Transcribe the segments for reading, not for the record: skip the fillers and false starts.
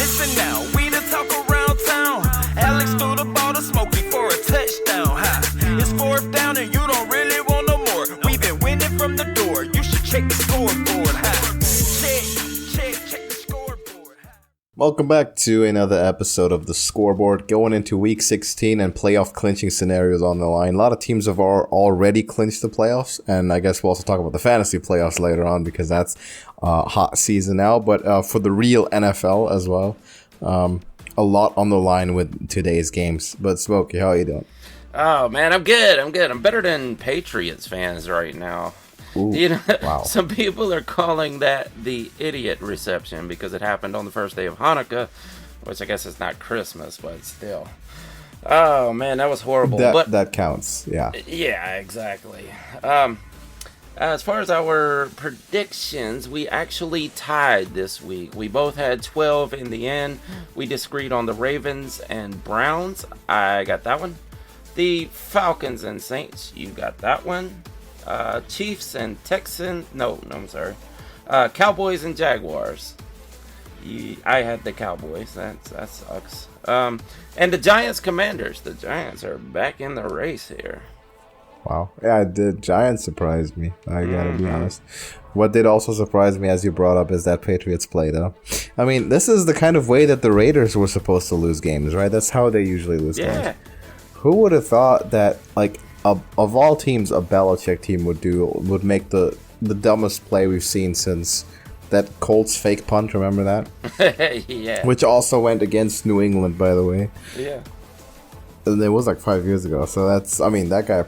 Listen now, we the talk around town. Alex threw the ball to Smokey for a touchdown. It's fourth down and you don't really want no more. We've been winning from the door. You should check the scoreboard. Check the scoreboard. Welcome back to another episode of the Scoreboard. Going into Week 16 and playoff clinching scenarios on the line. A lot of teams have already clinched the playoffs, and I guess we'll also talk about the fantasy playoffs later on because that's hot season now. But for the real NFL as well, a lot on the line with today's games. But Smokey, how are you doing? Oh man, I'm good. I'm better than Patriots fans right now. Ooh, you know, wow. Some people are calling that the idiot reception because it happened on the first day of Hanukkah, which I guess is not Christmas, but still. Oh man, that was horrible. That counts, yeah. Yeah, exactly. As far as our predictions, we actually tied this week. We both had 12 in the end. We disagreed on the Ravens and Browns. I got that one. The Falcons and Saints, you got that one. Chiefs and Texans, I'm sorry. Cowboys and Jaguars. I had the Cowboys, that sucks. And the Giants Commanders. The Giants are back in the race here. Wow. Yeah, the Giants surprised me, I gotta be honest. What did also surprise me, as you brought up, is that Patriots play, though. I mean, this is the kind of way that the Raiders were supposed to lose games, right? That's how they usually lose games. Who would have thought that, like, of all teams, a Belichick team would make the dumbest play we've seen since that Colts fake punt, remember that? Yeah. Which also went against New England, by the way. Yeah. And it was like 5 years ago, so that guy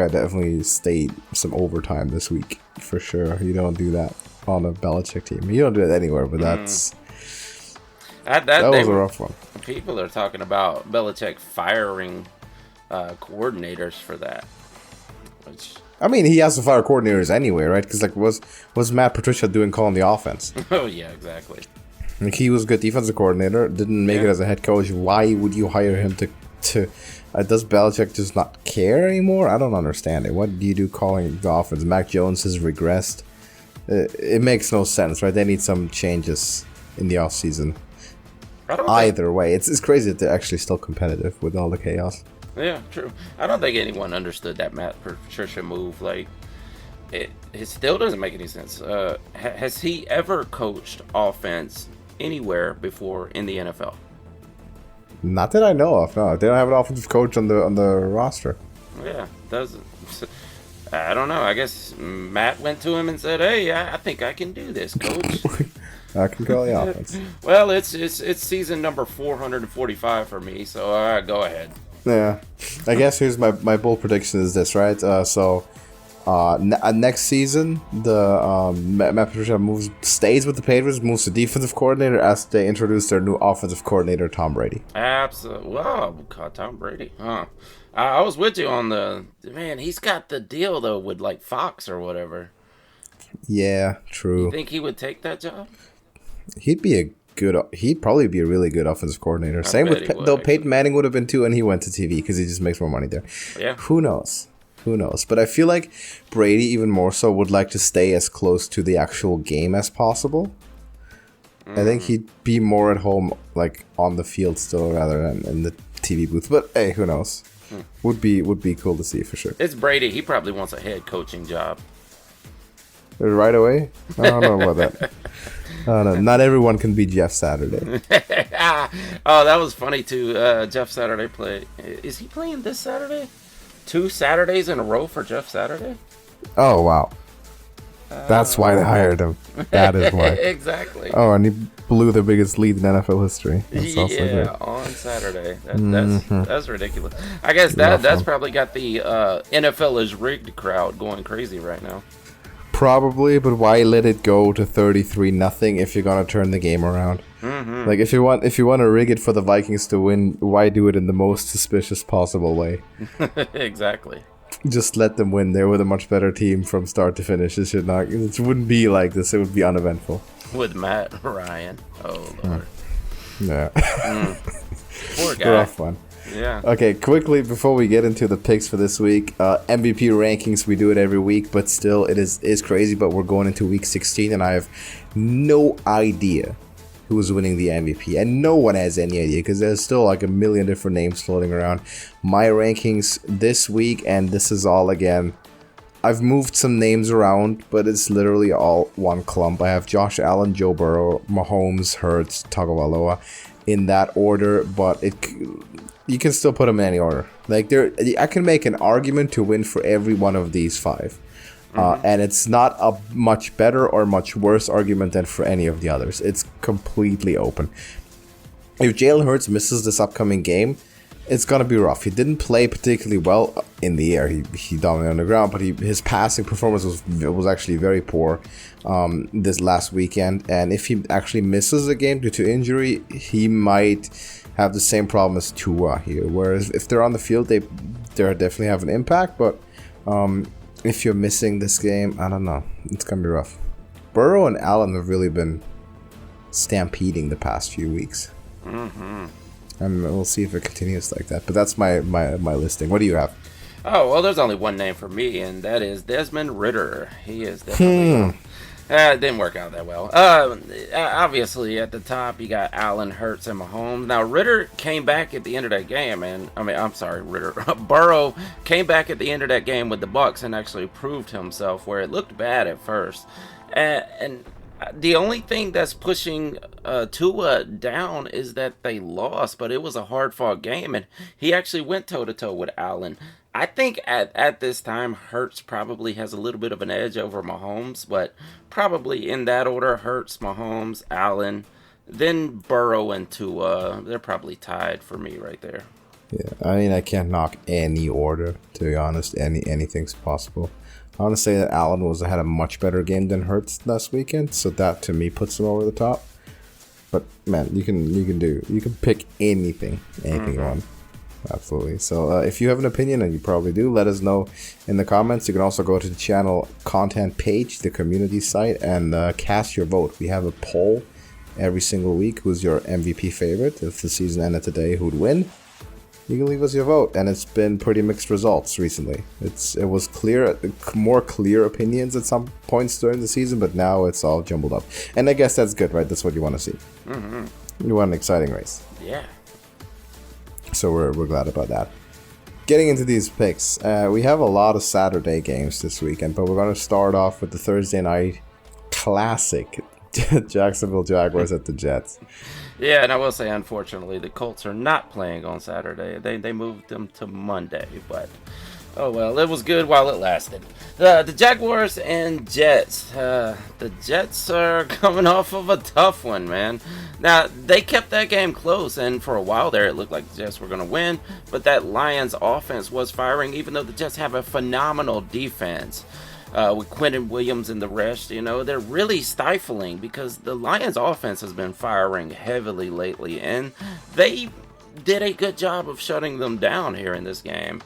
definitely stayed some overtime this week, for sure. You don't do that on a Belichick team. You don't do it anywhere, but that was a rough one. People are talking about Belichick firing coordinators for that. Which, I mean, he has to fire coordinators anyway, right? Because like, was Matt Patricia calling the offense? Oh yeah, exactly. Like, he was a good defensive coordinator, didn't make it as a head coach. Why would you hire him to does Belichick just not care anymore? I don't understand it. What do you do calling the offense? Mac Jones has regressed. It makes no sense, right? They need some changes in the offseason. Either way, it's crazy that they're actually still competitive with all the chaos. Yeah, true. I don't think anyone understood that Matt Patricia move. Like, it still doesn't make any sense. Has he ever coached offense anywhere before in the NFL? Not that I know of. No, they don't have an offensive coach on the roster. Yeah, doesn't. I don't know. I guess Matt went to him and said, "Hey, I think I can do this, coach." I can call the offense. Well, it's season number 445 for me, so go ahead. Yeah, I guess here's my bold prediction is this, right? Next season, the Matt Patricia stays with the Patriots, moves to defensive coordinator as they introduce their new offensive coordinator, Tom Brady. Absolutely. Wow, God, Tom Brady. Huh. I was with you on man. He's got the deal though with like Fox or whatever. Yeah, true. You think he would take that job? He'd probably be a really good offensive coordinator. Same with Peyton Manning would have been too, and he went to TV because he just makes more money there. Yeah. Who knows? But I feel like Brady, even more so, would like to stay as close to the actual game as possible. I think he'd be more at home, like on the field still, rather than in the TV booth. But hey, who knows? Would be cool to see for sure. It's Brady. He probably wants a head coaching job. Right away? I don't know about that. Not everyone can be Jeff Saturday. Oh, that was funny too. Jeff Saturday play. Is he playing this Saturday? 2 Saturdays in a row for Jeff Saturday? Oh, wow. That's why they hired him. That is why. Exactly. Oh, and he blew the biggest lead in NFL history. That's on Saturday. That's ridiculous. I guess that's probably got the NFL is rigged crowd going crazy right now. Probably, but why let it go to 33-0 if you're gonna turn the game around? Mm-hmm. Like if you want to rig it for the Vikings to win, why do it in the most suspicious possible way? Exactly. Just let them win. They were the much better team from start to finish. It wouldn't be like this. It would be uneventful. With Matt Ryan. Oh Lord. Yeah. Poor guy. Rough one. Yeah. Okay, quickly before we get into the picks for this week, MVP rankings, we do it every week, but still it is crazy, but we're going into week 16 and I have no idea who's winning the MVP, and no one has any idea because there's still like a million different names floating around. My rankings this week, and this is all again, I've moved some names around, but it's literally all one clump. I have Josh Allen, Joe Burrow, Mahomes, Hurts, Tagovailoa in that order, but you can still put them in any order. Like I can make an argument to win for every one of these five. And it's not a much better or much worse argument than for any of the others. It's completely open. If Jalen Hurts misses this upcoming game, it's going to be rough. He didn't play particularly well in the air. He dominated on the ground, but his passing performance was actually very poor this last weekend. And if he actually misses a game due to injury, he might have the same problem as Tua here. Whereas if they're on the field, they definitely have an impact. But if you're missing this game, I don't know. It's going to be rough. Burrow and Allen have really been stampeding the past few weeks. Mm-hmm. And we'll see if it continues like that. But that's my listing. What do you have? Oh, well, there's only one name for me, and that is Desmond Ridder. He is definitely... It didn't work out that well. Obviously, at the top, you got Allen, Hurts, and Mahomes. Now, Ridder came back at the end of that game, and Burrow came back at the end of that game with the Bucs and actually proved himself where it looked bad at first. And the only thing that's pushing Tua down is that they lost, but it was a hard-fought game, and he actually went toe-to-toe with Allen. I think at this time, Hurts probably has a little bit of an edge over Mahomes, but probably in that order, Hurts, Mahomes, Allen, then Burrow and Tua. They're probably tied for me right there. Yeah, I mean, I can't knock any order, to be honest. Anything's possible. I want to say that Allen had a much better game than Hurts last weekend, so that to me puts him over the top. But man, you can pick anything you want. Absolutely. So if you have an opinion, and you probably do, let us know in the comments. You can also go to the channel content page, the community site, and cast your vote. We have a poll every single week. Who's your MVP favorite? If the season ended today, who'd win? You can leave us your vote, and it's been pretty mixed results recently. It was more clear opinions at some points during the season, but now it's all jumbled up. And I guess that's good, right? That's what you want to see. Mm-hmm. You want an exciting race. Yeah. So we're glad about that. Getting into these picks, we have a lot of Saturday games this weekend, but we're going to start off with the Thursday night classic, Jacksonville Jaguars at the Jets. Yeah, and I will say, unfortunately, the Colts are not playing on Saturday. They moved them to Monday, but oh well, it was good while it lasted. The Jaguars and Jets. The Jets are coming off of a tough one, man. Now, they kept that game close, and for a while there, it looked like the Jets were going to win, but that Lions offense was firing, even though the Jets have a phenomenal defense. With Quentin Williams and the rest, they're really stifling because the Lions offense has been firing heavily lately, and they did a good job of shutting them down here in this game.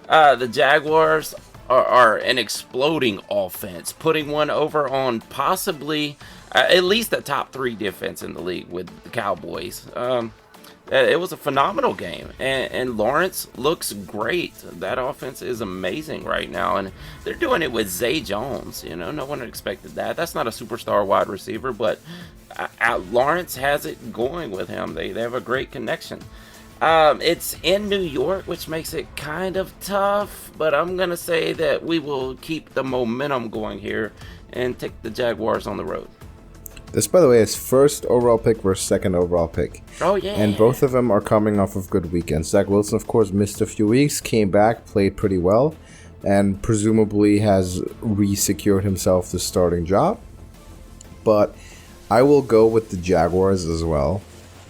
The Jaguars are an exploding offense, putting one over on possibly at least the top 3 defense in the league with the Cowboys. It was a phenomenal game, and Lawrence looks great. That offense is amazing right now, and they're doing it with Zay Jones. No one expected that. That's not a superstar wide receiver, but Lawrence has it going with him. They have a great connection. It's in New York, which makes it kind of tough, but I'm going to say that we will keep the momentum going here and take the Jaguars on the road. This, by the way, is first overall pick versus second overall pick. Oh, yeah. And both of them are coming off of good weekends. Zach Wilson, of course, missed a few weeks, came back, played pretty well, and presumably has re-secured himself the starting job. But I will go with the Jaguars as well.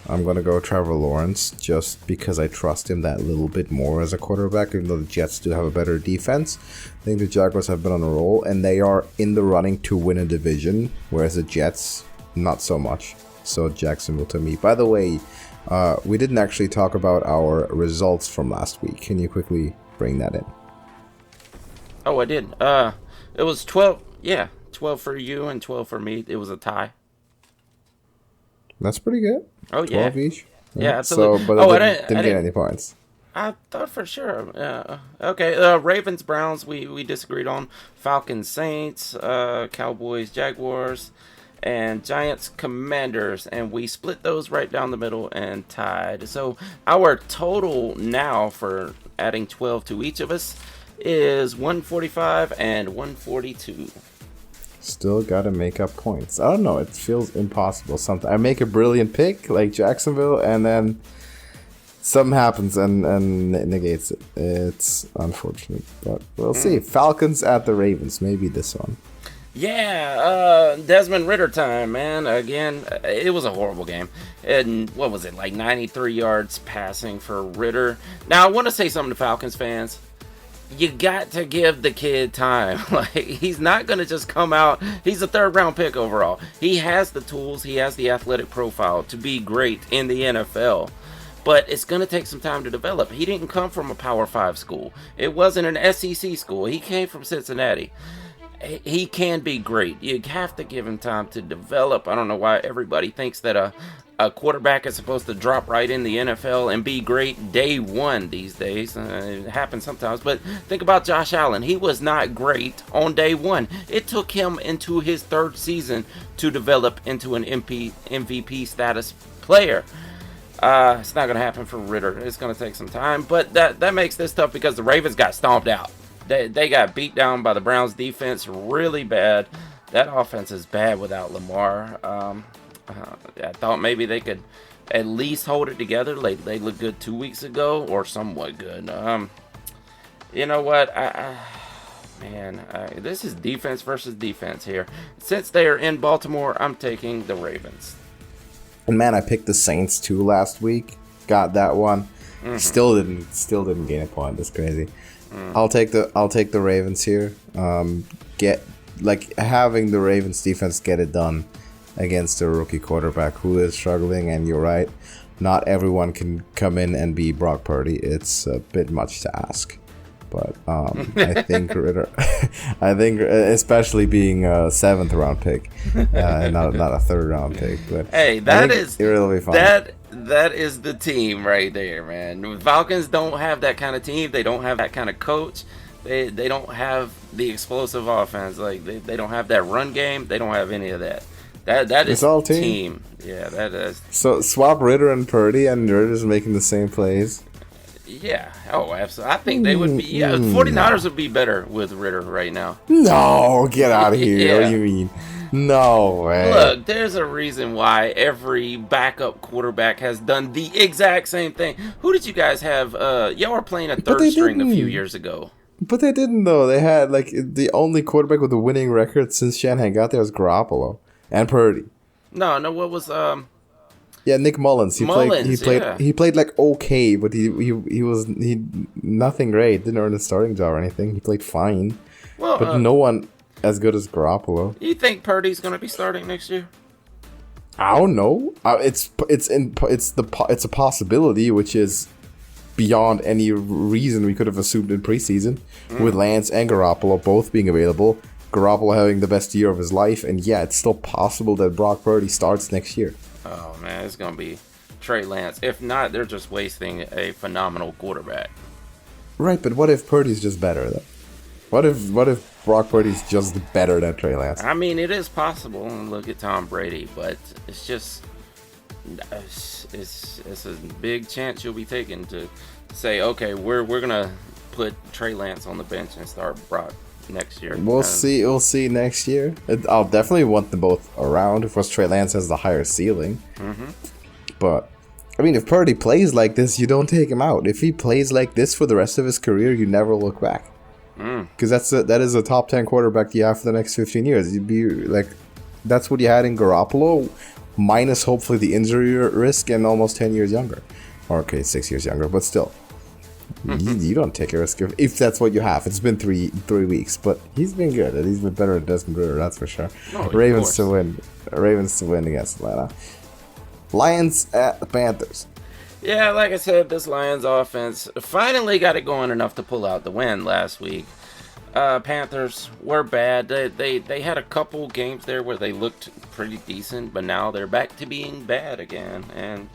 I'm going to go Trevor Lawrence just because I trust him that little bit more as a quarterback, even though the Jets do have a better defense. I think the Jaguars have been on a roll, and they are in the running to win a division, whereas the Jets, not so much. So Jacksonville to me. By the way, we didn't actually talk about our results from last week. Can you quickly bring that in? Oh, I did. It was 12. Yeah, 12 for you and 12 for me. It was a tie. That's pretty good. Oh, yeah. 12 each. Yeah, absolutely. So, but I didn't get any points. I thought for sure. Okay, Ravens, Browns, we disagreed on. Falcons, Saints, Cowboys, Jaguars. and Giants Commanders, and we split those right down the middle and tied. So our total now for adding 12 to each of us is 145 and 142. Still gotta make up points. I don't know, it feels impossible sometimes. I make a brilliant pick like Jacksonville, and then something happens and negates it. It's unfortunate, but we'll see. Falcons at the Ravens, maybe this one. Yeah, Desmond Ridder time, man. Again, it was a horrible game. And what was it, like 93 yards passing for Ridder? Now, I want to say something to Falcons fans. You got to give the kid time. Like, he's not going to just come out. He's a third-round pick overall. He has the tools. He has the athletic profile to be great in the NFL. But it's going to take some time to develop. He didn't come from a Power 5 school. It wasn't an SEC school. He came from Cincinnati. He can be great. You have to give him time to develop. I don't know why everybody thinks that a quarterback is supposed to drop right in the NFL and be great day one these days. It happens sometimes. But think about Josh Allen. He was not great on day one. It took him into his third season to develop into an MVP status player. It's not going to happen for Ridder. It's going to take some time. But that makes this tough because the Ravens got stomped out. They got beat down by the Browns defense really bad. That offense is bad without Lamar. I thought maybe they could at least hold it together. They looked good 2 weeks ago, or somewhat good. You know what? This is defense versus defense here. Since they are in Baltimore, I'm taking the Ravens. And man, I picked the Saints too last week. Got that one. Mm-hmm. Still didn't gain a point. That's crazy. I'll take the Ravens here. Having the Ravens defense get it done against a rookie quarterback who is struggling, and you're right, not everyone can come in and be Brock Purdy. It's a bit much to ask. But I think Ridder, especially being a 7th round pick, and not a 3rd round pick. But hey, it'll be fun. That is the team right there, man. The Falcons don't have that kind of team. They don't have that kind of coach. They don't have the explosive offense. Like they don't have that run game. They don't have any of that. That is all team. Yeah, that is. So swap Ridder and Purdy, and Ridder's making the same plays. Yeah. Oh, absolutely. I think they would be. Yeah, 49ers would be better with Ridder right now. No, get out of here. Yeah. What do you mean? No way. Look, there's a reason why every backup quarterback has done the exact same thing. Who did you guys have? Y'all were playing a third string a few years ago. But they didn't, though. They had, the only quarterback with a winning record since Shanahan got there was Garoppolo and Purdy. No, what was Yeah, Nick Mullins. He played like okay, but he was nothing great. Didn't earn a starting job or anything. He played fine. Well, but no one as good as Garoppolo. You think Purdy's going to be starting next year? I don't know. It's a possibility, which is beyond any reason we could have assumed in preseason, with Lance and Garoppolo both being available. Garoppolo having the best year of his life, and yeah, it's still possible that Brock Purdy starts next year. Oh man, it's gonna be Trey Lance. If not, they're just wasting a phenomenal quarterback. Right, but what if Purdy's just better though? What if Brock Purdy's just better than Trey Lance? I mean, it is possible. Look at Tom Brady, but it's just it's a big chance you'll be taking to say, okay, we're gonna put Trey Lance on the bench and start Brock next year. We'll see next year. I'll definitely want them both around. Of course, Trey Lance has the higher ceiling. Mm-hmm. But I mean, if Purdy plays like this, you don't take him out. If he plays like this for the rest of his career, you never look back. Because that is a top 10 quarterback you have for the next 15 years. You'd be like, that's what you had in Garoppolo, minus hopefully the injury risk, and almost 10 years younger. Or okay, 6 years younger, but still. You don't take a risk if that's what you have. It's been three weeks, but he's been good. He's been better than Desmond Ridder, that's for sure. Ravens to win against Atlanta. Lions at the Panthers. Yeah, like I said, this Lions offense finally got it going enough to pull out the win last week. Panthers were bad. They had a couple games there where they looked pretty decent, but now they're back to being bad again. And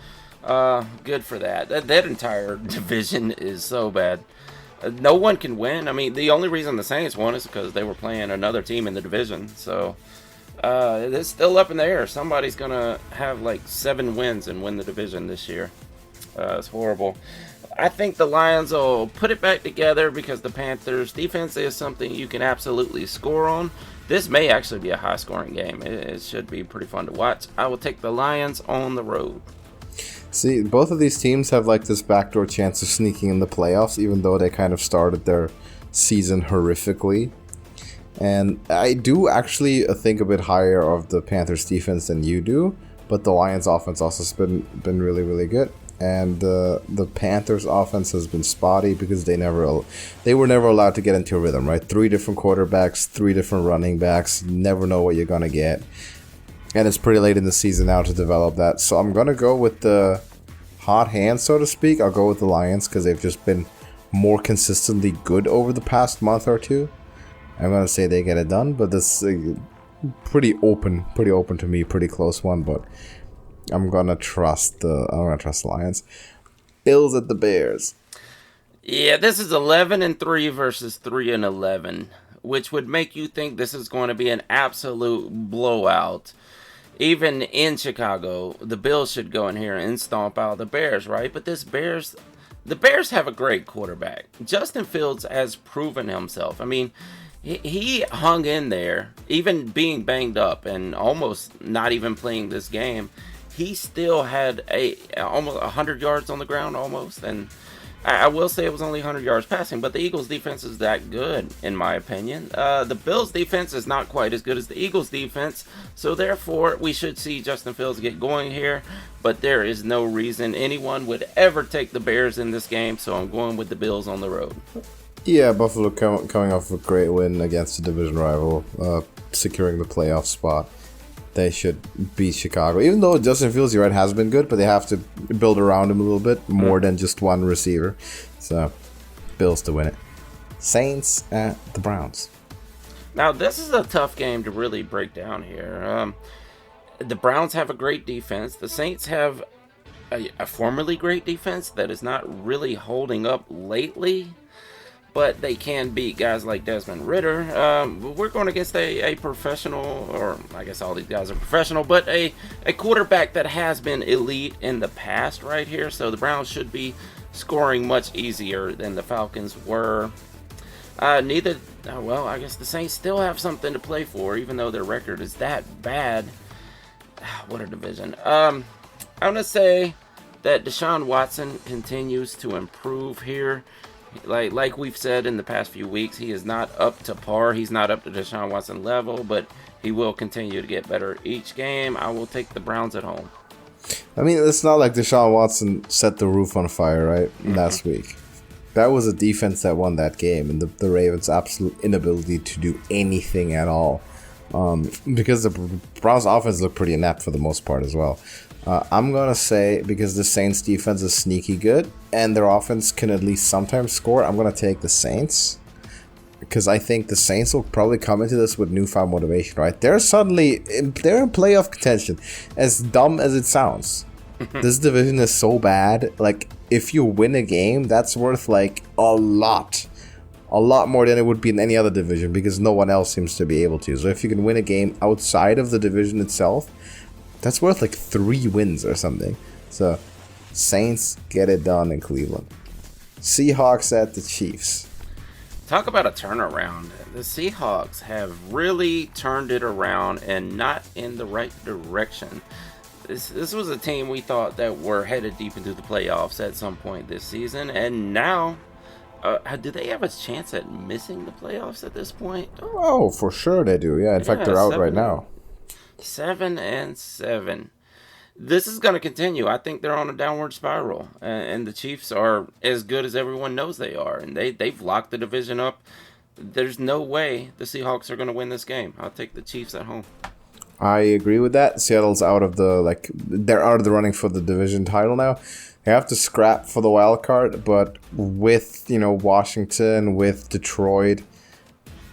good for that. That entire division is so bad. No one can win. I mean, the only reason the Saints won is because they were playing another team in the division. So It's still up in the air. Somebody's going to have like 7 wins and win the division this year. It's horrible. I think the Lions will put it back together because the Panthers' defense is something you can absolutely score on. This may actually be a high-scoring game. It should be pretty fun to watch. I will take the Lions on the road. See, both of these teams have like this backdoor chance of sneaking in the playoffs, even though they kind of started their season horrifically. And I do actually think a bit higher of the Panthers defense than you do, but the Lions offense also has been really, really good. And the Panthers offense has been spotty because they were never allowed to get into a rhythm, right? 3 different quarterbacks, 3 different running backs, never know what you're going to get. And it's pretty late in the season now to develop that. So I'm going to go with the hot hand, so to speak. I'll go with the Lions because they've just been more consistently good over the past month or two. I'm going to say they get it done, but this is pretty open to me, pretty close one, but I'm going to trust the Lions. Bills at the Bears. Yeah, this is 11-3 versus 3-11, which would make you think this is going to be an absolute blowout. Even in Chicago, the Bills should go in here and stomp out the Bears, right? But the Bears have a great quarterback. Justin Fields has proven himself. I mean, he hung in there, even being banged up and almost not even playing this game. He still had almost 100 yards on the ground, almost. And I will say it was only 100 yards passing, but the Eagles' defense is that good, in my opinion. The Bills' defense is not quite as good as the Eagles' defense, so therefore we should see Justin Fields get going here, but there is no reason anyone would ever take the Bears in this game, so I'm going with the Bills on the road. Yeah, Buffalo coming off a great win against a division rival, securing the playoff spot. They should beat Chicago. Even though Justin Fields, you're right, has been good, but they have to build around him a little bit more than just one receiver. So, Bills to win it. Saints at the Browns. Now, this is a tough game to really break down here. The Browns have a great defense. The Saints have a formerly great defense that is not really holding up lately, but they can beat guys like Desmond Ridder. We're going against a professional, or I guess all these guys are professional, but a quarterback that has been elite in the past right here. So the Browns should be scoring much easier than the Falcons were. I guess the Saints still have something to play for, even though their record is that bad. What a division. I'm going to say that Deshaun Watson continues to improve here. Like we've said in the past few weeks, he is not up to par. He's not up to Deshaun Watson level, but he will continue to get better each game. I will take the Browns at home. I mean, it's not like Deshaun Watson set the roof on fire, right, last week. That was a defense that won that game, and the Ravens' absolute inability to do anything at all. Because the Browns' offense looked pretty inept for the most part as well. I'm going to say, because the Saints' defense is sneaky good, and their offense can at least sometimes score, I'm going to take the Saints. Because I think the Saints will probably come into this with newfound motivation, right? They're in playoff contention. As dumb as it sounds. This division is so bad. Like, if you win a game, that's worth, like, a lot more than it would be in any other division, because no one else seems to be able to. So if you can win a game outside of the division itself, that's worth like 3 wins or something. So, Saints get it done in Cleveland. Seahawks at the Chiefs. Talk about a turnaround. The Seahawks have really turned it around and not in the right direction. This was a team we thought that were headed deep into the playoffs at some point this season, and now, do they have a chance at missing the playoffs at this point? Oh, for sure they do. Yeah, in fact, they're out right now. 7-7. This is going to continue. I think they're on a downward spiral, and the Chiefs are as good as everyone knows they are, and they've locked the division up. There's no way the Seahawks are going to win this game. I'll take the Chiefs at home. I agree with that. Seattle's out of they're out of the running for the division title now. They have to scrap for the wild card, but with Washington, with Detroit,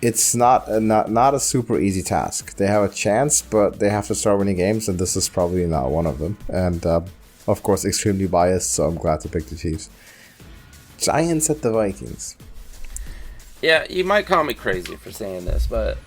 it's not a super easy task. They have a chance, but they have to start winning games, and this is probably not one of them. And, of course, extremely biased, so I'm glad to pick the Chiefs. Giants at the Vikings. Yeah, you might call me crazy for saying this, but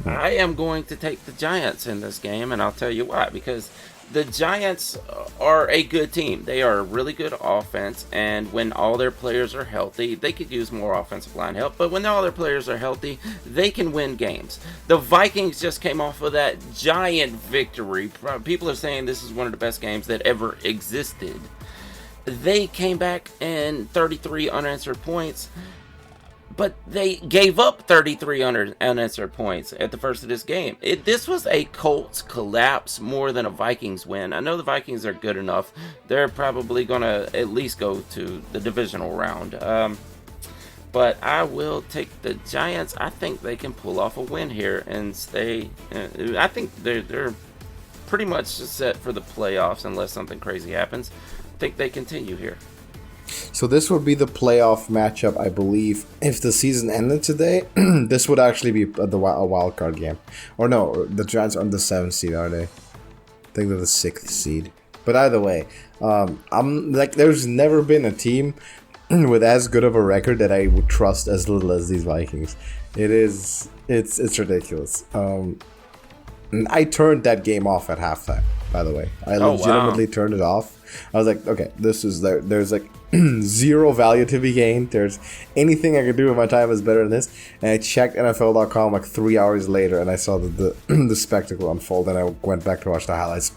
I am going to take the Giants in this game, and I'll tell you why. Because the Giants are a good team. They are a really good offense, and when all their players are healthy, they could use more offensive line help, but when all their players are healthy, they can win games. The Vikings just came off of that giant victory. People are saying this is one of the best games that ever existed. They came back in 33 unanswered points, but they gave up 33 unanswered points at the first of this game. This was a Colts collapse more than a Vikings win. I know the Vikings are good enough. They're probably going to at least go to the divisional round. But I will take the Giants. I think they can pull off a win here and stay. I think they're pretty much set for the playoffs unless something crazy happens. I think they continue here. So this would be the playoff matchup, I believe. If the season ended today, this would actually be a wild card game. Or no, the Giants are on the 7th seed, are they? I think they're the 6th seed. But either way, I'm like, there's never been a team with as good of a record that I would trust as little as these Vikings. It's ridiculous. I turned that game off at halftime, by the way. I legitimately turned it off. I was like, okay, there's like zero value to be gained. There's anything I could do with my time is better than this. And I checked NFL.com like 3 hours later, and I saw the spectacle unfold, and I went back to watch the highlights.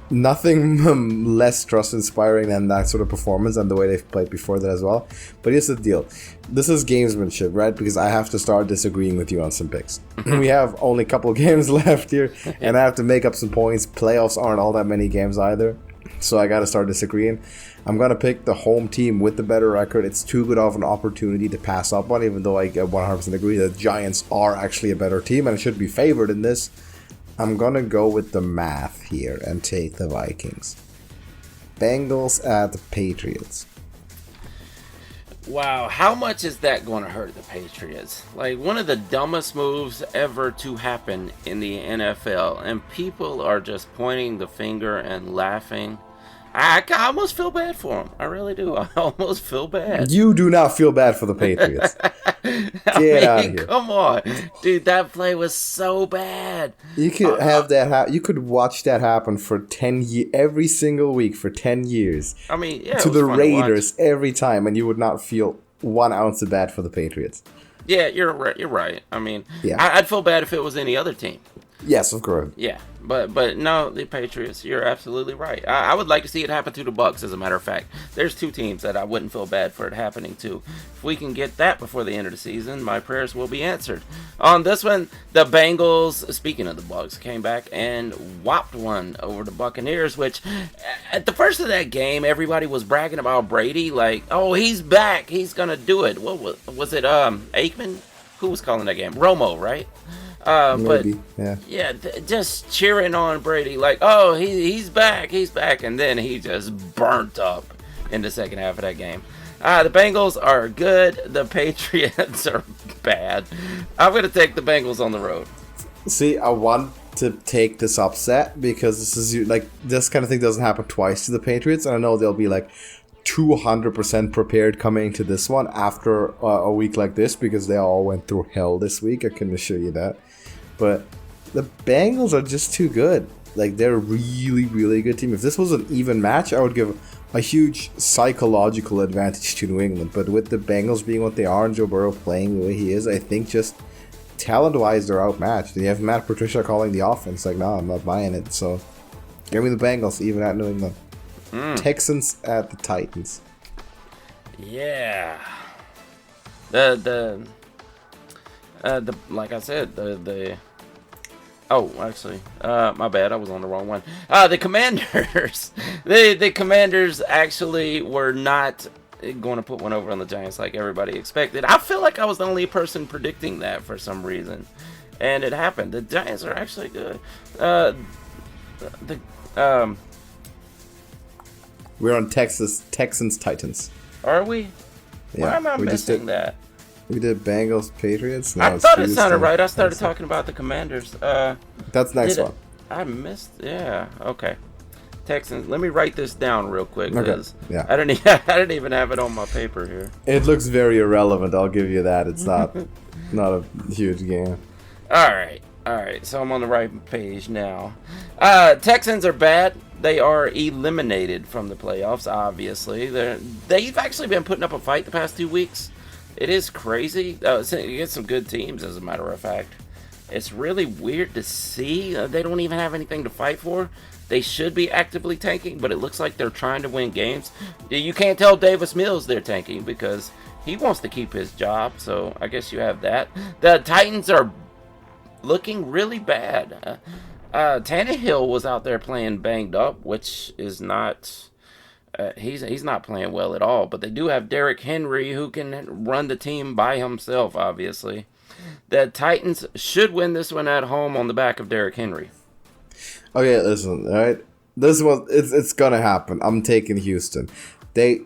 Nothing less trust-inspiring than that sort of performance and the way they've played before that as well. But here's the deal. This is gamesmanship, right? Because I have to start disagreeing with you on some picks. We have only a couple of games left here, and I have to make up some points. Playoffs aren't all that many games either, so I got to start disagreeing. I'm going to pick the home team with the better record. It's too good of an opportunity to pass up on, even though I 100% agree that the Giants are actually a better team and it should be favored in this. I'm going to go with the math here and take the Vikings. Bengals at the Patriots. Wow, how much is that going to hurt the Patriots? Like, one of the dumbest moves ever to happen in the NFL, and people are just pointing the finger and laughing. I almost feel bad for them. I really do. I almost feel bad. You do not feel bad for the Patriots. Get out of here. Come on. Dude, that play was so bad. You could have that you could watch that happen for 10 years, every single week for 10 years. I mean, yeah. To the Raiders every time, and you would not feel 1 ounce of bad for the Patriots. Yeah, you're right. I mean, yeah. I'd feel bad if it was any other team. Yes, of course. Yeah, but no, the Patriots, you're absolutely right. I would like to see it happen to the Bucs, as a matter of fact. There's two teams that I wouldn't feel bad for it happening to. If we can get that before the end of the season, my prayers will be answered. On this one, the Bengals, speaking of the Bucs, came back and whopped one over the Buccaneers, which at the first of that game, everybody was bragging about Brady, like, oh, he's back, he's going to do it. What was it, Aikman? Who was calling that game? Romo, right? Maybe, yeah, just cheering on Brady like, oh, he's back, and then he just burnt up in the second half of that game. The Bengals are good, the Patriots are bad. I'm going to take the Bengals on the road. See, I want to take this upset because this kind of thing doesn't happen twice to the Patriots, and I know they'll be like 200% prepared coming to this one after a week like this because they all went through hell this week. I can assure you that. But the Bengals are just too good. Like, they're a really, really good team. If this was an even match, I would give a huge psychological advantage to New England. But with the Bengals being what they are and Joe Burrow playing the way he is, I think just talent-wise, they're outmatched. You have Matt Patricia calling the offense. Like, no, I'm not buying it. So, give me the Bengals, even at New England. Texans at the Titans. Yeah. The like I said, oh, actually, my bad, I was on the wrong one. The Commanders. The Commanders actually were not going to put one over on the Giants like everybody expected. I feel like I was the only person predicting that for some reason. And it happened. The Giants are actually good. We're on Texans, Titans. Are we? Yeah, why am I missing that? We did Bengals, Patriots. I thought it sounded right. I started talking about the Commanders. That's next one. I missed. Yeah. Okay. Texans. Let me write this down real quick because yeah. I didn't even have it on my paper here. It looks very irrelevant. I'll give you that. It's not. not a huge game. All right. So I'm on the right page now. Texans are bad. They are eliminated from the playoffs, obviously. They've actually been putting up a fight the past 2 weeks. It is crazy. You get some good teams, as a matter of fact. It's really weird to see. They don't even have anything to fight for. They should be actively tanking, but it looks like they're trying to win games. You can't tell Davis Mills they're tanking because he wants to keep his job, so I guess you have that. The Titans are looking really bad. Tannehill was out there playing banged up, which is not... he's not playing well at all, but they do have Derrick Henry who can run the team by himself, obviously. The Titans should win this one at home on the back of Derrick Henry. Okay, listen, all right? This one, it's gonna happen. I'm taking Houston. They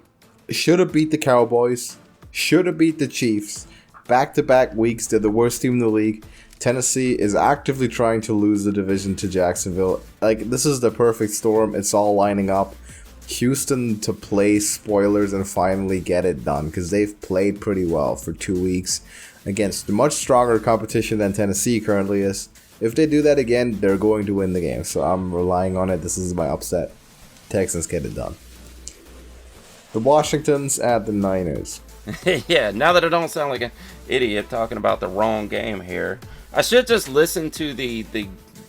should have beat the Cowboys, should have beat the Chiefs. Back-to-back weeks, they're the worst team in the league. Tennessee is actively trying to lose the division to Jacksonville. Like, this is the perfect storm. It's all lining up. Houston to play spoilers and finally get it done because they've played pretty well for 2 weeks against much stronger competition than Tennessee currently is. If they do that again, they're going to win the game. So I'm relying on it. This is my upset. Texans get it done. The Washingtons at the Niners. Yeah, now that I don't sound like an idiot talking about the wrong game here, I should just listen to the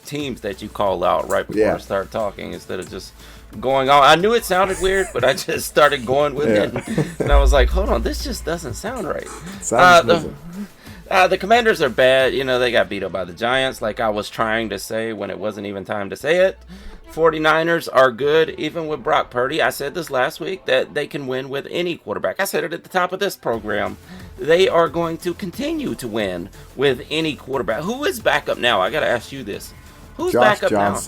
teams that you call out right before I start talking instead of just going on. I knew it sounded weird, but I just started going with it. And I was like, hold on, this just doesn't sound right. The Commanders are bad. You know, they got beat up by the Giants, like I was trying to say when it wasn't even time to say it. 49ers are good, even with Brock Purdy. I said this last week, that they can win with any quarterback. I said it at the top of this program. They are going to continue to win with any quarterback. Who is back up now? I got to ask you this. Who's back up now?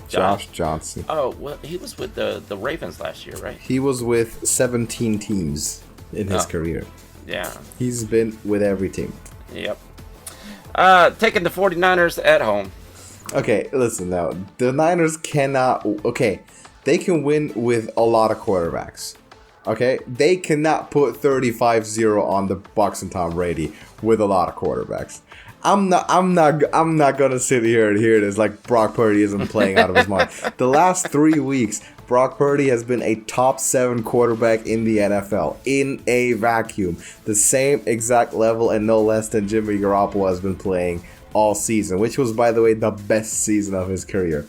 Josh Johnson. Oh, well, he was with the Ravens last year, right? He was with 17 teams in his career. Yeah. He's been with every team. Yep. Taking the 49ers at home. Okay, listen now. The Niners cannot... Okay, they can win with a lot of quarterbacks. Okay? They cannot put 35-0 on the Bucs and Tom Brady with a lot of quarterbacks. I'm not gonna sit here and hear this like Brock Purdy isn't playing out of his mind. The last 3 weeks, Brock Purdy has been a top 7 quarterback in the NFL in a vacuum. The same exact level and no less than Jimmy Garoppolo has been playing all season, which was, by the way, the best season of his career.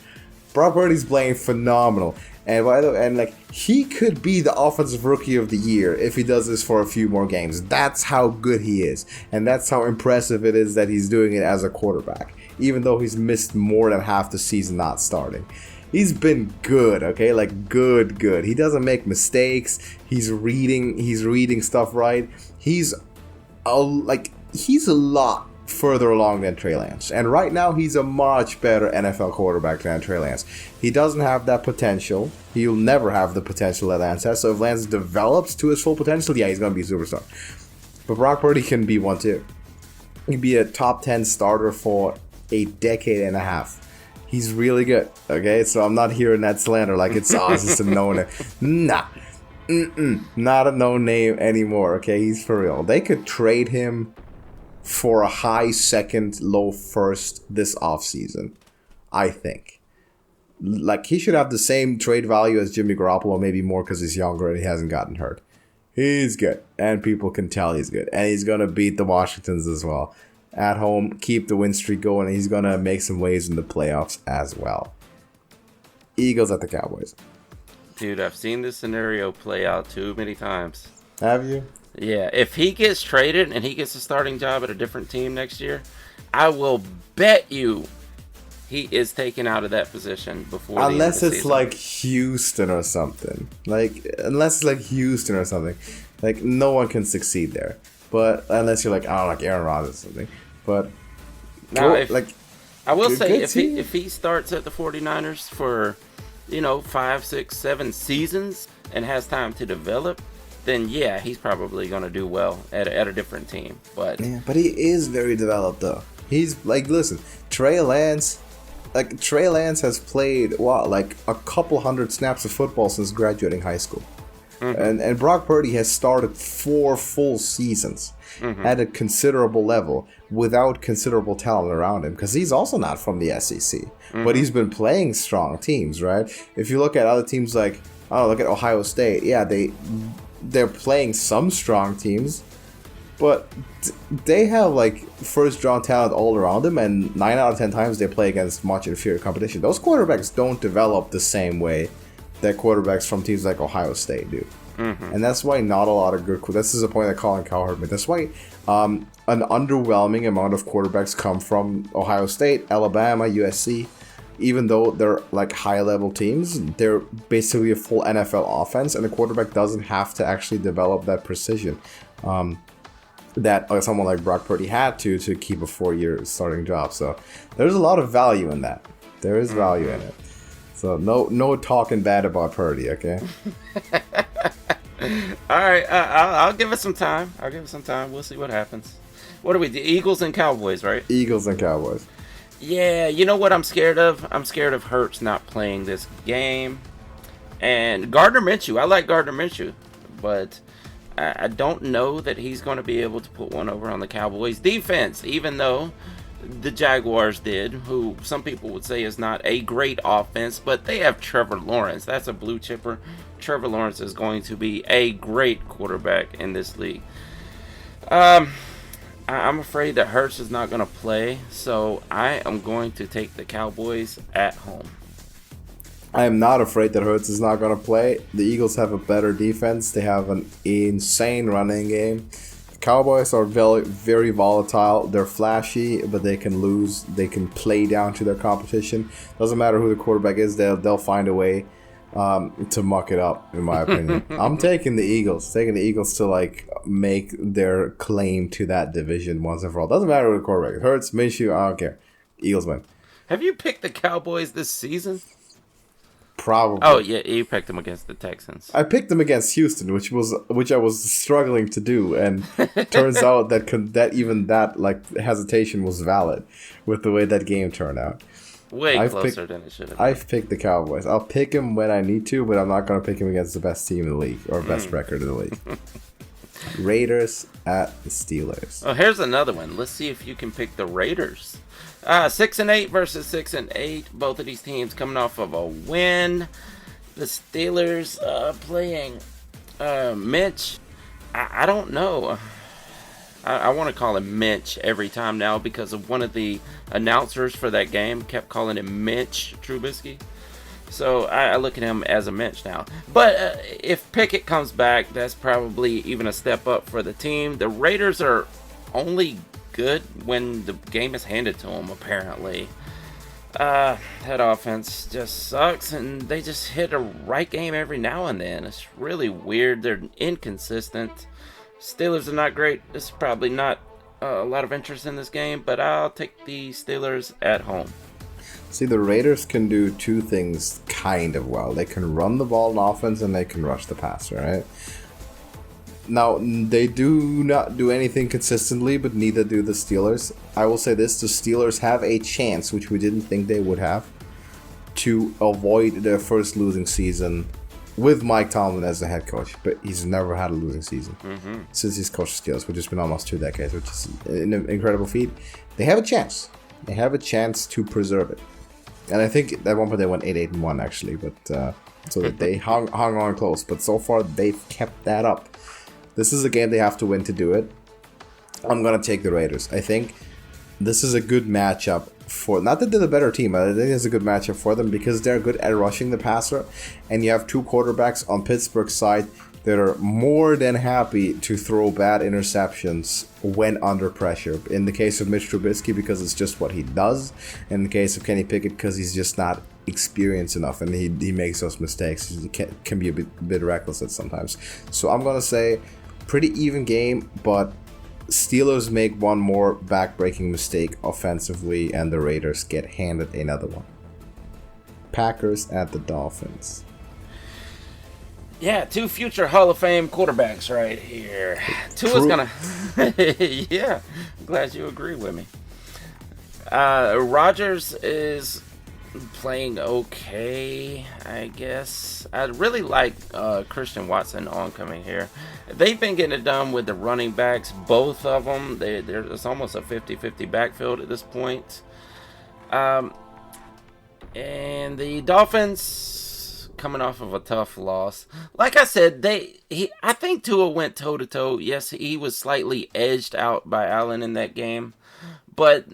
Brock Purdy's playing phenomenal. And by the way, like, he could be the offensive rookie of the year if he does this for a few more games. That's how good he is. And that's how impressive it is that he's doing it as a quarterback, even though he's missed more than half the season not starting. He's been good, okay? Like, good. He doesn't make mistakes. He's reading stuff right. He's a lot further along than Trey Lance. And right now, he's a much better NFL quarterback than Trey Lance. He doesn't have that potential. He'll never have the potential that Lance has. So if Lance develops to his full potential, yeah, he's going to be a superstar. But Brock Purdy can be one too. He'd be a top 10 starter for a decade and a half. He's really good, okay? So I'm not hearing that slander like it's just a no-name. Nah. Not a no-name anymore, okay? He's for real. They could trade him for a high second, low first this offseason, I think. Like, he should have the same trade value as Jimmy Garoppolo, maybe more because he's younger and he hasn't gotten hurt. He's good, and people can tell he's good. And he's going to beat the Washingtons as well. At home, keep the win streak going, and he's going to make some waves in the playoffs as well. Eagles at the Cowboys. Dude, I've seen this scenario play out too many times. Have you? Yeah, if he gets traded and he gets a starting job at a different team next year, I will bet you he is taken out of that position before the end of the season. Unless it's like Houston or something. Like, no one can succeed there. But unless you're like, like Aaron Rodgers or something. But now, I will say, if he starts at the 49ers for, 5, 6, 7 seasons and has time to develop, then yeah, he's probably going to do well at a different team. But he is very developed though. He's like, listen, Trey Lance has played a couple hundred snaps of football since graduating high school. And Brock Purdy has started 4 full seasons at a considerable level without considerable talent around him, because he's also not from the SEC. But he's been playing strong teams, right? If you look at other teams like, look at Ohio State. Yeah, they're playing some strong teams, but they have like first-round talent all around them, and 9 out of 10 times they play against much inferior competition. Those quarterbacks don't develop the same way that quarterbacks from teams like Ohio State do. And that's why not a lot of good... This is a point that Colin Cowherd made. That's why an underwhelming amount of quarterbacks come from Ohio State, Alabama, USC. Even though they're like high-level teams, they're basically a full NFL offense, and the quarterback doesn't have to actually develop that precision that someone like Brock Purdy had to keep a 4-year starting job. So there's a lot of value in that. There is value in it. So no talking bad about Purdy, okay? All right, I'll give it some time. We'll see what happens. What are we? The Eagles and Cowboys, right? Eagles and Cowboys. Yeah, you know what I'm scared of? I'm scared of Hurts not playing this game. And Gardner Minshew, I like Gardner Minshew, but I don't know that he's going to be able to put one over on the Cowboys defense, even though the Jaguars did, who some people would say is not a great offense, but they have Trevor Lawrence. That's a blue chipper. Trevor Lawrence is going to be a great quarterback in this league. I'm afraid that Hurts is not going to play, so I am going to take the Cowboys at home. I am not afraid that Hurts is not going to play. The Eagles have a better defense. They have an insane running game. The Cowboys are very, very volatile. They're flashy, but they can lose. They can play down to their competition. Doesn't matter who the quarterback is. They'll find a way to muck it up, in my opinion. I'm taking the Eagles. Taking the Eagles to like make their claim to that division once and for all. Doesn't matter who the quarterback is. Hurts, Minshew, I don't care. Eagles win. Have you picked the Cowboys this season? Probably. Oh yeah, you picked them against the Texans. I picked them against Houston, which I was struggling to do, and turns out that even that like hesitation was valid with the way that game turned out. Way closer than it should have been. I've picked the Cowboys. I'll pick them when I need to, but I'm not going to pick them against the best team in the league or best record in the league. Raiders at the Steelers. Oh, here's another one. Let's see if you can pick the Raiders. 6-8 versus 6-8. Both of these teams coming off of a win. The Steelers playing Mitch. I don't know. I want to call him Mitch every time now because of one of the announcers for that game kept calling him Mitch Trubisky. So I look at him as a Mitch now. But if Pickett comes back, that's probably even a step up for the team. The Raiders are only good when the game is handed to them, apparently. That offense just sucks, and they just hit a right game every now and then. It's really weird. They're inconsistent. Steelers are not great. There's probably not a lot of interest in this game, but I'll take the Steelers at home. See, the Raiders can do two things kind of well. They can run the ball on offense, and they can rush the passer, right? Now, they do not do anything consistently, but neither do the Steelers. I will say this, the Steelers have a chance, which we didn't think they would have, to avoid their first losing season with Mike Tomlin as the head coach, but he's never had a losing season since he's coached the Steelers, which has been almost 2 decades, which is an incredible feat. They have a chance. They have a chance to preserve it. And I think at one point they went 8-1 actually, but so that they hung on close. But so far they've kept that up. This is a game they have to win to do it. I'm gonna take the Raiders. I think this is a good matchup for, not that they're the better team, I think it's a good matchup for them because they're good at rushing the passer, and you have 2 quarterbacks on Pittsburgh's side that are more than happy to throw bad interceptions when under pressure. In the case of Mitch Trubisky, because it's just what he does. In the case of Kenny Pickett, because he's just not experienced enough, and he makes those mistakes. He can be a bit reckless at sometimes. So I'm going to say pretty even game, but Steelers make one more back-breaking mistake offensively, and the Raiders get handed another one. Packers at the Dolphins. Yeah, 2 future Hall of Fame quarterbacks right here. Tua's gonna... yeah, I'm glad you agree with me. Rodgers is playing okay, I guess. I really like Christian Watson oncoming here. They've been getting it done with the running backs, both of them. It's almost a 50-50 backfield at this point. And the Dolphins, coming off of a tough loss. Like I said, I think Tua went toe-to-toe. Yes, he was slightly edged out by Allen in that game. But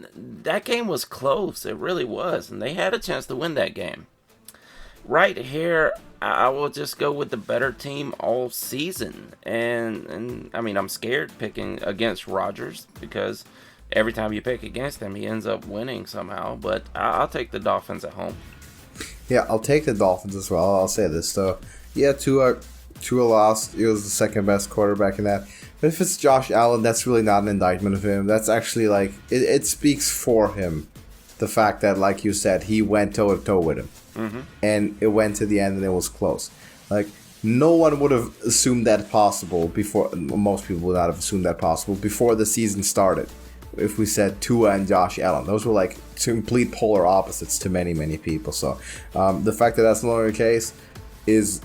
that game was close. It really was. And they had a chance to win that game. Right here, I will just go with the better team all season. And I mean, I'm scared picking against Rodgers because every time you pick against him, he ends up winning somehow. But I'll take the Dolphins at home. Yeah, I'll take the Dolphins as well. I'll say this, though. Yeah, Tua lost. He was the second best quarterback in that. But if it's Josh Allen, that's really not an indictment of him. That's actually like, it speaks for him. The fact that, like you said, he went toe-to-toe with him. Mm-hmm. And it went to the end and it was close. Like, no one would have assumed that possible before, most people would not have assumed that possible before the season started. If we said Tua and Josh Allen, those were like complete polar opposites to many, many people. So the fact that that's no longer the case is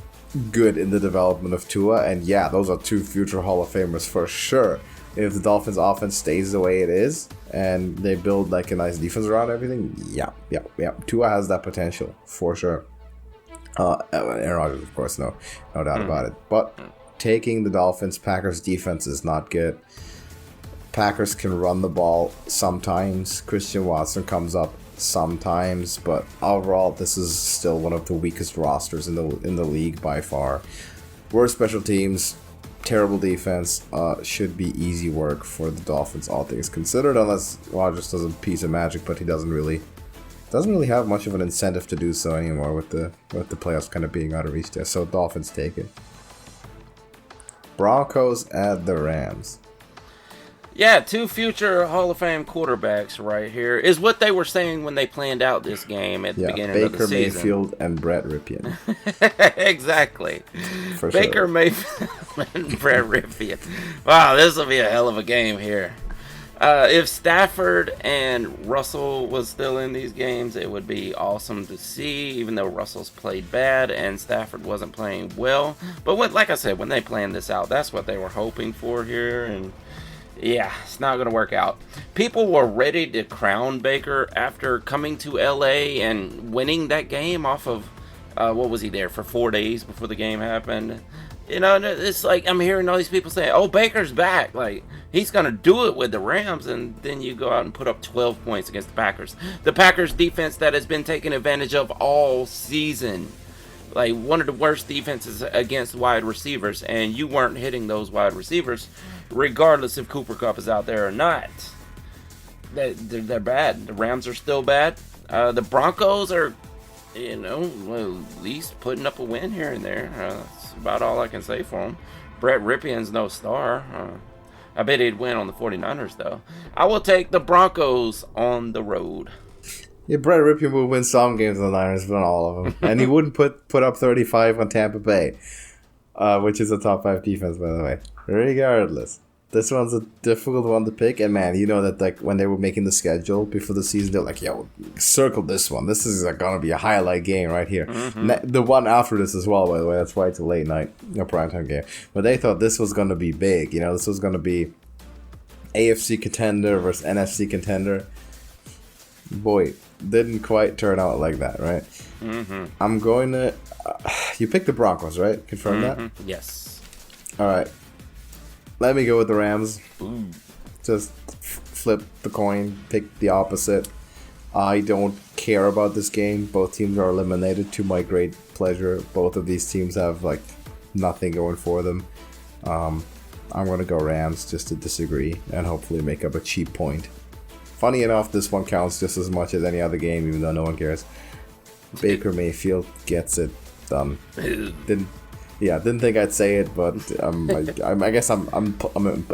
good in the development of Tua, and yeah, those are two future Hall of Famers for sure. If the Dolphins' offense stays the way it is and they build like a nice defense around everything, yeah, Tua has that potential for sure. Aaron Rodgers, of course, no doubt about it. But taking the Dolphins, Packers defense is not good. Packers can run the ball sometimes. Christian Watson comes up sometimes, but overall, this is still one of the weakest rosters in the league by far. Worst special teams, terrible defense. Should be easy work for the Dolphins, all things considered, unless Rodgers does a piece of magic, but he doesn't really have much of an incentive to do so anymore with the playoffs kind of being out of reach there. So Dolphins take it. Broncos at the Rams. Yeah, two future Hall of Fame quarterbacks right here is what they were saying when they planned out this game at the beginning of the season. Baker Mayfield and Brett Ripien. Exactly. For Baker sure. Mayfield and Brett Ripien. Wow, this will be a hell of a game here. If Stafford and Russell was still in these games, it would be awesome to see, even though Russell's played bad and Stafford wasn't playing well. But like I said, when they planned this out, that's what they were hoping for here, and yeah, it's not going to work out. People were ready to crown Baker after coming to LA and winning that game off of, what was he there for 4 days before the game happened? You know, it's like I'm hearing all these people say, oh, Baker's back. Like, he's going to do it with the Rams. And then you go out and put up 12 points against the Packers. The Packers defense that has been taken advantage of all season. Like, one of the worst defenses against wide receivers. And you weren't hitting those wide receivers, regardless if Cooper Kupp is out there or not. They're bad. The Rams are still bad. The Broncos are, at least putting up a win here and there. That's about all I can say for them. Brett Ripien's no star. I bet he'd win on the 49ers, though. I will take the Broncos on the road. Yeah, Brett Ripien would win some games on the Niners, but not all of them. And he wouldn't put up 35 on Tampa Bay, which is a top 5 defense, by the way. Regardless, this one's a difficult one to pick. And man, you know that like when they were making the schedule before the season, they're like, yo, circle this one. This is going to be a highlight game right here. Mm-hmm. The one after this as well, by the way. That's why it's a late night, primetime game. But they thought this was going to be big. This was going to be AFC contender versus NFC contender. Boy, didn't quite turn out like that, right? Mm-hmm. I'm going to... you picked the Broncos, right? Confirm that? Yes. All right. Let me go with the Rams. Ooh. Just flip the coin, pick the opposite. I don't care about this game. Both teams are eliminated to my great pleasure. Both of these teams have like nothing going for them. I'm going to go Rams just to disagree and hopefully make up a cheap point. Funny enough, this one counts just as much as any other game, even though no one cares. Baker Mayfield gets it done. Didn't think I'd say it, but I guess I'm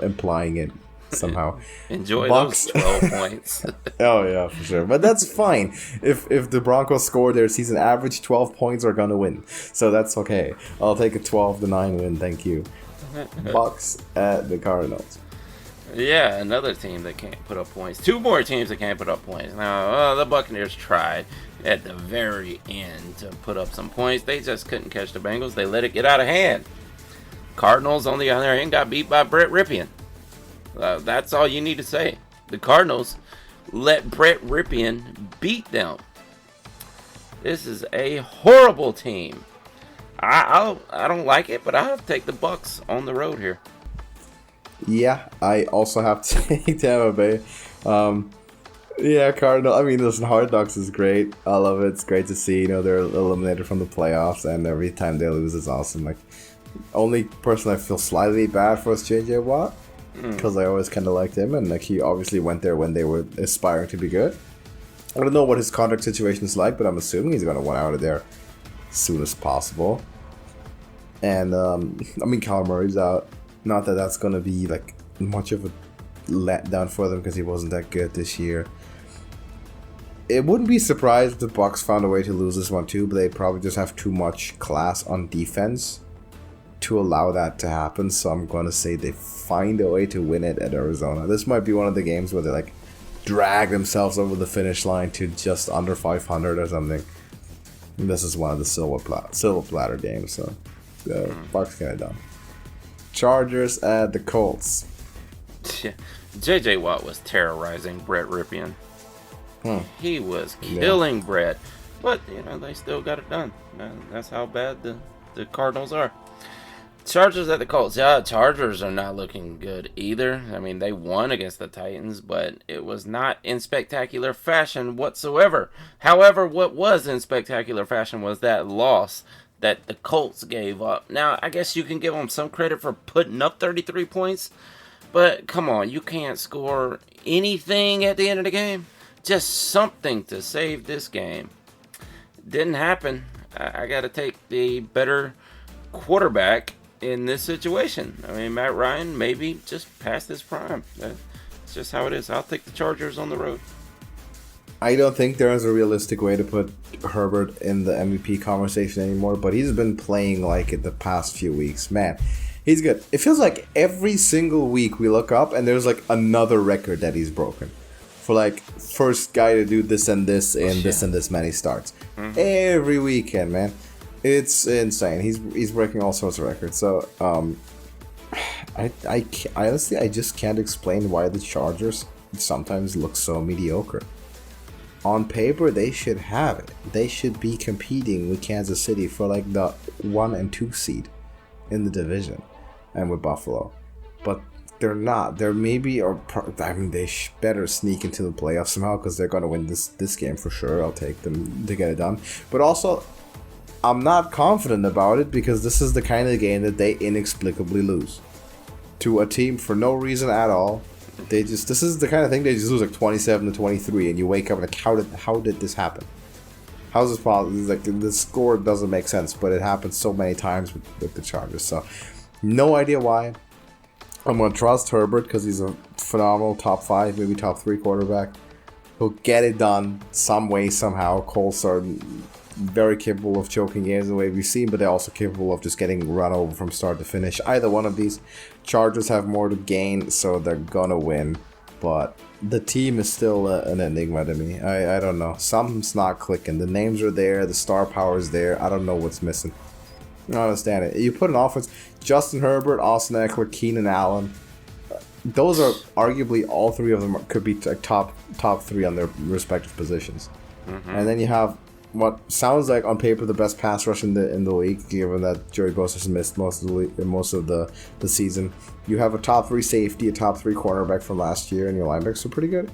implying it somehow. Enjoy those 12 points. Oh yeah, for sure. But that's fine. If the Broncos score their season average, 12 points are gonna win. So that's okay. I'll take a 12-9 win. Thank you. Bucks at the Cardinals. Yeah, another team that can't put up points. Two more teams that can't put up points. Now, the Buccaneers tried. at the very end to put up some points. They just couldn't catch the Bengals. They let it get out of hand. Cardinals, on the other hand, got beat by Brett Ripien. That's all you need to say. The Cardinals let Brett Ripien beat them. This is a horrible team. I don't like it, but I'll take the Bucs on the road here. Yeah, I also have to take Tampa Bay. Yeah, Cardinal. I mean, listen, Hard Knocks is great. I love it. It's great to see. They're eliminated from the playoffs, and every time they lose, it's awesome. Like, only person I feel slightly bad for is J.J. Watt, because I always kind of liked him, and like he obviously went there when they were aspiring to be good. I don't know what his contract situation is like, but I'm assuming he's going to want out of there as soon as possible. And I mean, Kyler Murray's out. Not that that's going to be like much of a letdown for them because he wasn't that good this year. It wouldn't be surprised if the Bucs found a way to lose this one too, but they probably just have too much class on defense to allow that to happen. So I'm going to say they find a way to win it at Arizona. This might be one of the games where they like drag themselves over the finish line to just under 500 or something. And this is one of the silver platter games, so the Bucs get it done. Chargers at the Colts. J.J. Watt was terrorizing Brett Ripien. He was killing Brett. But, they still got it done. That's how bad the Cardinals are. Chargers at the Colts. Yeah, Chargers are not looking good either. I mean, they won against the Titans, but it was not in spectacular fashion whatsoever. However, what was in spectacular fashion was that loss that the Colts gave up. Now, I guess you can give them some credit for putting up 33 points, but come on, you can't score anything at the end of the game. Just something to save this game. Didn't happen. I got to take the better quarterback in this situation. I mean, Matt Ryan maybe just past his prime. That's just how it is. I'll take the Chargers on the road. I don't think there is a realistic way to put Herbert in the MVP conversation anymore, but he's been playing like it the past few weeks. Man, he's good. It feels like every single week we look up and there's like another record that he's broken. For like first guy to do this and this and this and this many starts. Every weekend, man. It's insane. He's breaking all sorts of records. So I honestly I just can't explain why the Chargers sometimes look so mediocre. On paper, they should have it. They should be competing with Kansas City for like the 1 and 2 seed in the division, and with Buffalo, but they're not. They're maybe, or I mean, they better sneak into the playoffs somehow because they're going to win this game for sure. I'll take them to get it done. But also, I'm not confident about it because this is the kind of game that they inexplicably lose to a team for no reason at all. This is the kind of thing they just lose like 27-23, and you wake up like, how did this happen? How's this possible? Like the score doesn't make sense, but it happens so many times with the Chargers. So, no idea why. I'm gonna trust Herbert because he's a phenomenal top 5, maybe top 3 quarterback. He'll get it done some way, somehow. Colts are very capable of choking games the way we've seen, but they're also capable of just getting run over from start to finish. Either one of these. Chargers have more to gain, so they're gonna win. But the team is still an enigma to me. I don't know. Something's not clicking. The names are there. The star power is there. I don't know what's missing. I don't understand it. You put an offense, Justin Herbert, Austin Eckler, Keenan Allen. Those are arguably all three of them could be like top 3 on their respective positions. And then you have what sounds like on paper the best pass rush in the league, given that Joey Bosa's missed most of the season. You have a top 3 safety, a top 3 cornerback from last year, and your linebackers are pretty good.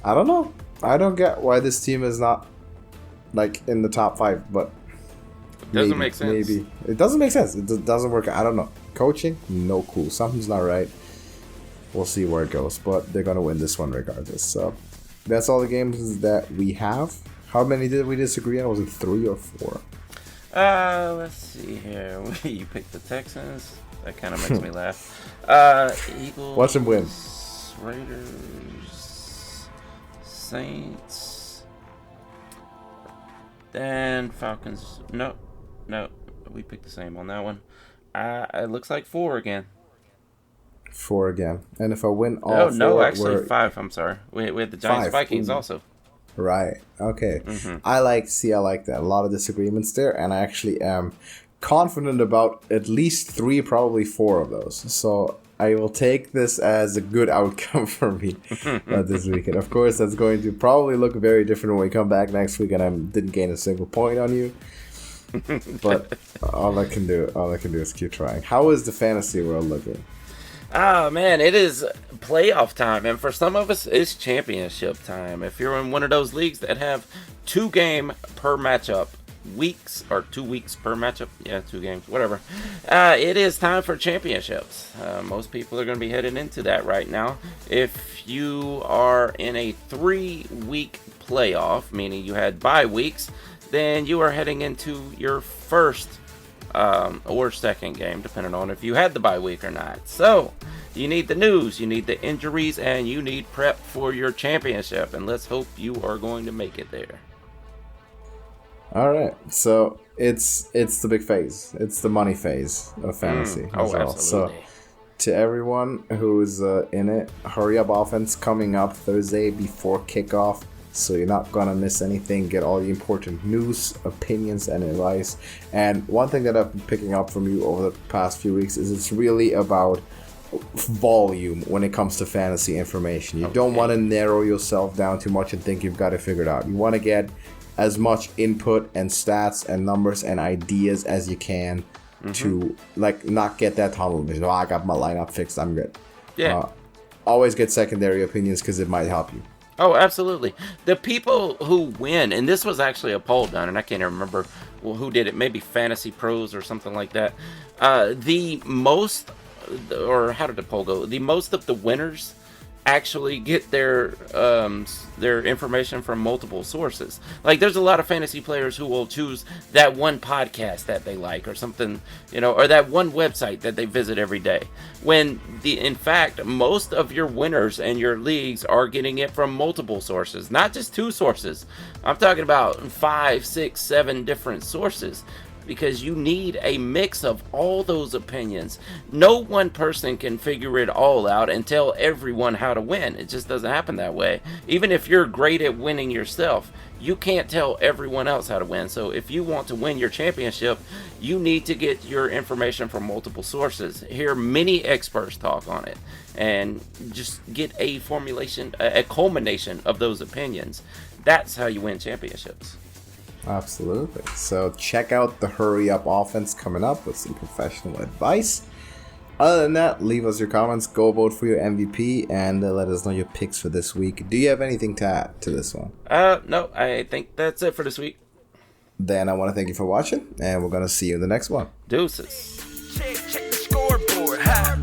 I don't know. I don't get why this team is not like in the top 5, but it doesn't make sense. Maybe it doesn't make sense. It doesn't work. I don't know. Coaching, no clue. Something's not right. We'll see where it goes, but they're gonna win this one regardless. So that's all the games that we have. How many did we disagree on? Was it 3 or 4? Let's see here. You picked the Texans. That kind of makes me laugh. Eagles. Watch them win. Raiders. Saints. Then Falcons. No. We picked the same on that one. It looks like 4 again. 4 again. And if I win all 4... No, actually 5. I'm sorry. We had the Giants 5. Vikings Ooh. also. Right. Okay. I like that. A lot of disagreements there, and I actually am confident about at least 3, probably 4 of those. So I will take this as a good outcome for me this weekend. Of course, that's going to probably look very different when we come back next week, and I didn't gain a single point on you. But all I can do is keep trying. How is the fantasy world looking? Oh man, it is playoff time, and for some of us, it's championship time. If you're in one of those leagues that have 2 game per matchup weeks, or 2 weeks per matchup, 2 games, whatever, it is time for championships. Most people are going to be heading into that right now. If you are in a 3-week playoff, meaning you had bye weeks, then you are heading into your first or second game, depending on if you had the bye week or not. So you need the news, you need the injuries, and you need prep for your championship, and let's hope you are going to make it there. All right, so it's the big phase. It's the money phase of fantasy. Absolutely. So to everyone who's in it, hurry up offense coming up Thursday before kickoff, so you're not gonna miss anything. Get all the important news, opinions, and advice. And one thing that I've been picking up from you over the past few weeks is it's really about volume when it comes to fantasy information. You don't want to narrow yourself down too much and think you've got it figured out. You want to get as much input and stats and numbers and ideas as you can to not get that tunnel vision. I got my lineup fixed, I'm good. Always get secondary opinions because it might help you. Oh, absolutely. The people who win, and this was actually a poll done, and I can't remember who did it, maybe Fantasy Pros or something like that. The most, or how did the poll go? The most of the winners actually get their information from multiple sources. Like, there's a lot of fantasy players who will choose that one podcast that they like or something, or that one website that they visit every day. When in fact, most of your winners and your leagues are getting it from multiple sources, not just 2 sources. I'm talking about 5, 6, 7 different sources. Because you need a mix of all those opinions. No one person can figure it all out and tell everyone how to win. It just doesn't happen that way. Even if you're great at winning yourself, you can't tell everyone else how to win. So if you want to win your championship, you need to get your information from multiple sources. Hear many experts talk on it, and just get a formulation, a culmination of those opinions. That's how you win championships. Absolutely. So check out the Hurry Up Offense coming up with some professional advice. Other than that, leave us your comments, go vote for your MVP, and let us know your picks for this week. Do you have anything to add to this one? No, I think that's it for this week. Then I want to thank you for watching, and we're going to see you in the next one. Deuces. Check the scoreboard. Ha.